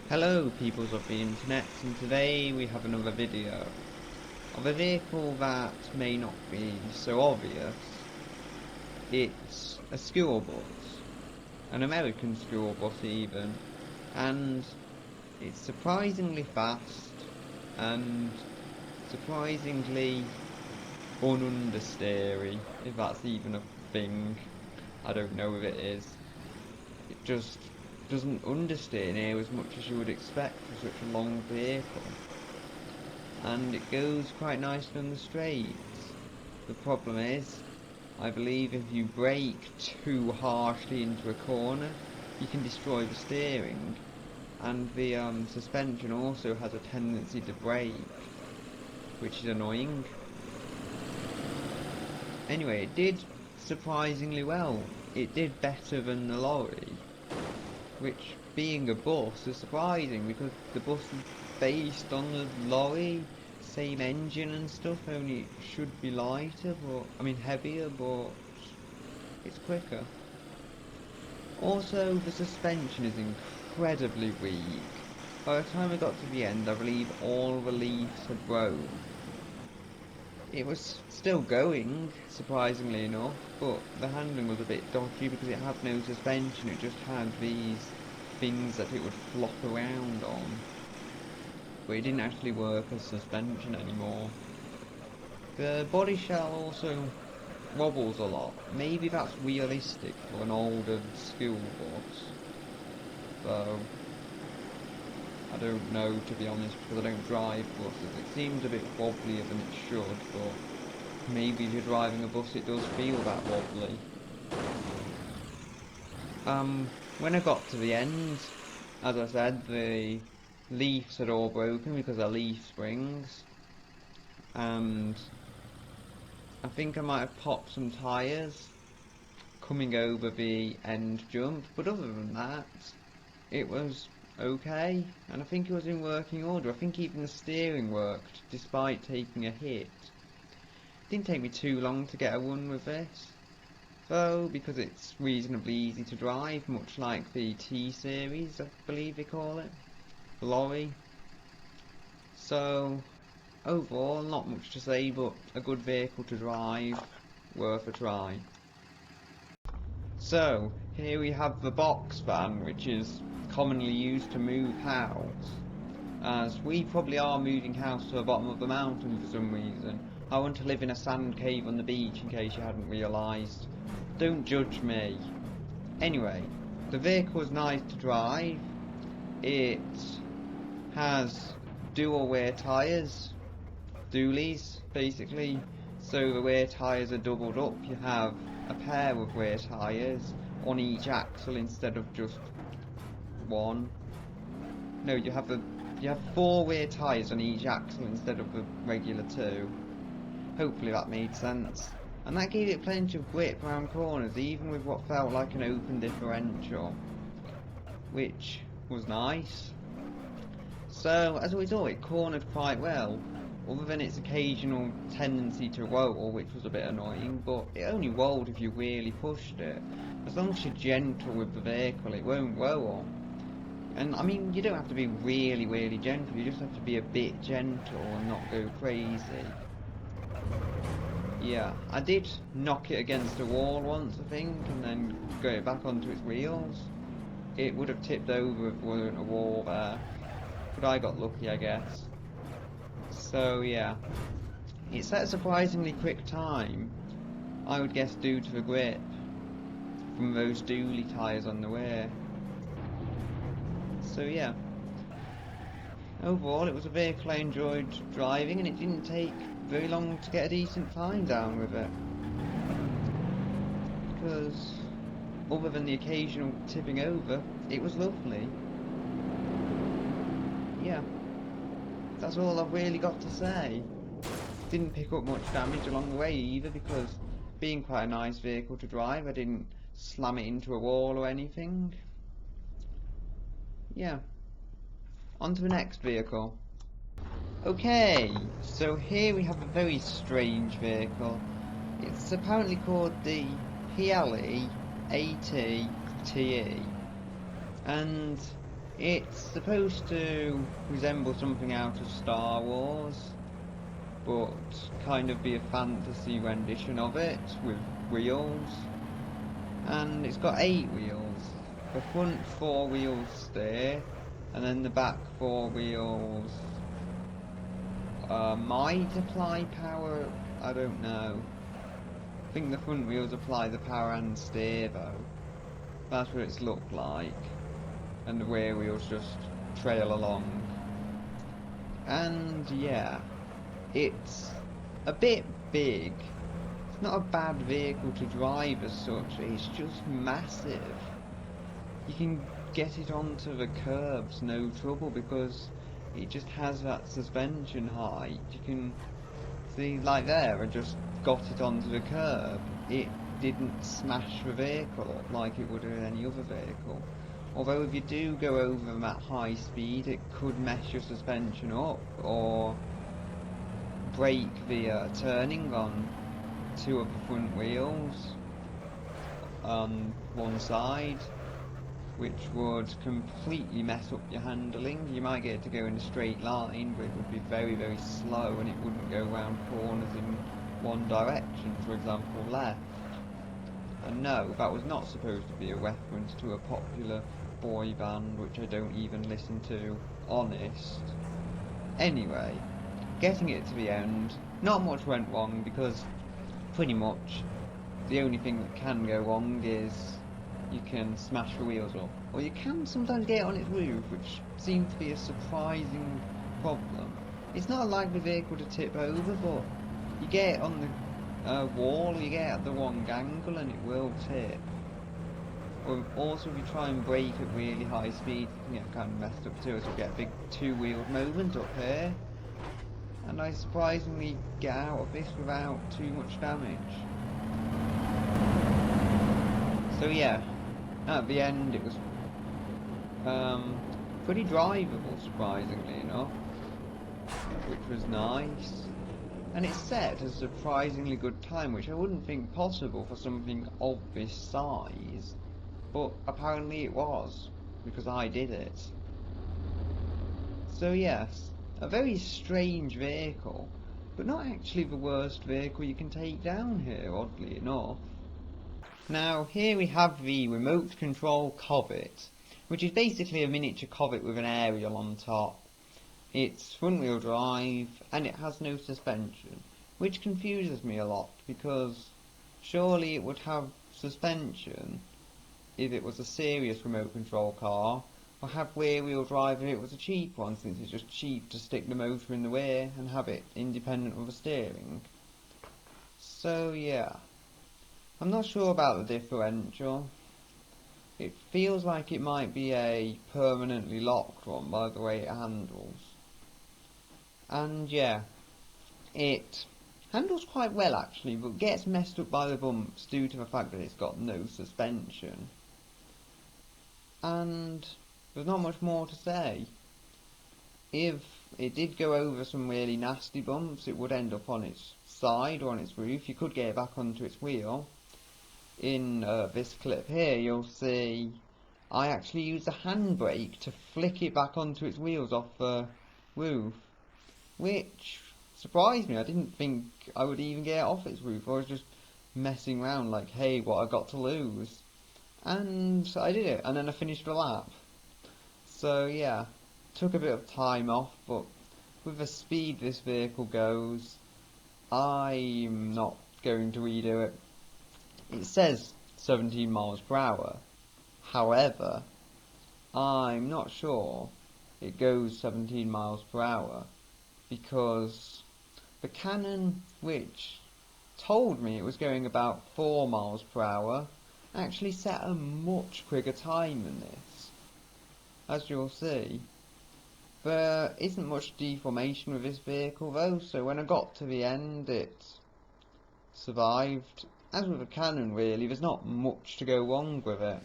Hello peoples of the internet, and today we have another video of a vehicle that may not be so obvious. It's a school bus, an American school bus even, and it's surprisingly fast and surprisingly unundersteery, if that's even a thing. I don't know if it is. It just doesn't understeer near as much as you would expect for such a long vehicle. And it goes quite nicely on the straights. The problem is, I believe if you brake too harshly into a corner, you can destroy the steering, and the suspension also has a tendency to break, which is annoying. Anyway, it did surprisingly well. It did better than the lorry, which, being a bus, is surprising because the bus is based on the lorry, same engine and stuff, only it should be lighter, but I mean heavier, but it's quicker. Also, the suspension is incredibly weak. By the time I got to the end, I believe all the leaves had broke. It was still going, surprisingly enough, but the handling was a bit dodgy because it had no suspension, it just had these things that it would flop around on. But it didn't actually work as suspension anymore. The body shell also wobbles a lot. Maybe that's realistic for an older school bus, though I don't know, to be honest, because I don't drive buses. It seems a bit wobblier than it should, but maybe if you're driving a bus it does feel that wobbly. When I got to the end, as I said, the leaves had all broken because they're leaf springs, and I think I might have popped some tyres coming over the end jump, but other than that, it was okay, and I think it was in working order. I think even the steering worked, despite taking a hit. It didn't take me too long to get a run with this, though, because it's reasonably easy to drive, much like the T-Series, I believe they call it, the lorry. So, overall, not much to say, but a good vehicle to drive, worth a try. So, here we have the box van, which is commonly used to move house, as we probably are moving house to the bottom of the mountain for some reason. I want to live in a sand cave on the beach, in case you hadn't realised. Don't judge me. Anyway, the vehicle is nice to drive. It has dual wear tyres, dualies, basically. So the rear tyres are doubled up. You have a pair of rear tyres on each axle instead of just one. No, you have four rear tyres on each axle instead of the regular two. Hopefully that made sense. And that gave it plenty of grip around corners, even with what felt like an open differential, which was nice. So, as a result, it cornered quite well, other than its occasional tendency to roll, which was a bit annoying, but it only rolled if you really pushed it. As long as you're gentle with the vehicle, it won't roll. And, I mean, you don't have to be really, really gentle, you just have to be a bit gentle and not go crazy. Yeah, I did knock it against a wall once, I think, and then get it back onto its wheels. It would have tipped over if there wasn't a wall there. But I got lucky, I guess. So yeah, it's at a surprisingly quick time, I would guess due to the grip from those dually tyres on the rear. So yeah, overall it was a vehicle I enjoyed driving, and it didn't take very long to get a decent fine down with it. Because other than the occasional tipping over, it was lovely. Yeah. That's all I've really got to say. Didn't pick up much damage along the way either, because being quite a nice vehicle to drive, I didn't slam it into a wall or anything. Yeah. On to the next vehicle. Okay, so here we have a very strange vehicle. It's apparently called the PLE AT TE, and It's supposed to resemble something out of Star Wars, but kind of be a fantasy rendition of it with wheels. And it's got 8 wheels. The front 4 wheels steer, and then the back 4 wheels might apply power, I don't know. I think the front wheels apply the power and steer though. That's what it's looked like. And the rear wheels just trail along. And yeah, it's a bit big. It's not a bad vehicle to drive as such, it's just massive. You can get it onto the curbs no trouble because it just has that suspension height. You can see, like there, I just got it onto the curb. It didn't smash the vehicle up like it would with any other vehicle. Although if you do go over them at high speed, it could mess your suspension up or break the turning on 2 of the front wheels on one side, which would completely mess up your handling. You might get it to go in a straight line, but it would be very, very slow and it wouldn't go round corners in one direction, for example, left. And no, that was not supposed to be a reference to a popular boy band, which I don't even listen to, honest. Anyway, getting it to the end, not much went wrong because pretty much the only thing that can go wrong is you can smash the wheels up. Or you can sometimes get it on its roof, which seems to be a surprising problem. It's not a likely vehicle to tip over, but you get it on the wall, you get it at the wrong angle and it will tip. Or also if you try and brake at really high speed, you can get kind of messed up too, as you get a big 2-wheeled moment up here. And I surprisingly get out of this without too much damage. So yeah, at the end it was pretty drivable, surprisingly enough, which was nice. And it set a surprisingly good time, which I wouldn't think possible for something of this size, but apparently it was, because I did it. So yes, a very strange vehicle, but not actually the worst vehicle you can take down here, oddly enough. Now, here we have the remote control Covet, which is basically a miniature Covet with an aerial on top. It's front wheel drive, and it has no suspension, which confuses me a lot, because surely it would have suspension if it was a serious remote control car, or have rear wheel drive if it was a cheap one, since it's just cheap to stick the motor in the rear and have it independent of the steering. So yeah. I'm not sure about the differential. It feels like it might be a permanently locked one by the way it handles. And yeah, it handles quite well actually, but gets messed up by the bumps due to the fact that it's got no suspension. And there's not much more to say. If it did go over some really nasty bumps, it would end up on its side or on its roof. You could get it back onto its wheel. In this clip here, you'll see I actually used a handbrake to flick it back onto its wheels off the roof, which surprised me. I didn't think I would even get it off its roof. I was just messing around like, hey, what I got to lose? And I did it, and then I finished the lap. So yeah, took a bit of time off, but with the speed this vehicle goes, I'm not going to redo it. It says 17 miles per hour, however, I'm not sure it goes 17 miles per hour, because the Canon, which told me it was going about 4 miles per hour, actually set a much quicker time than this. As you'll see, there isn't much deformation with this vehicle though, so when I got to the end it survived. As with a Canon really, there's not much to go wrong with it.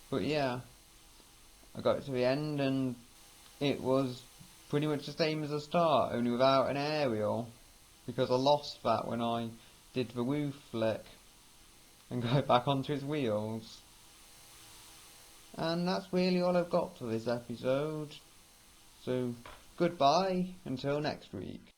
But yeah, I got to the end and it was pretty much the same as the start, only without an aerial, because I lost that when I did the roof flick and got it back onto its wheels. And that's really all I've got for this episode. So, goodbye until next week.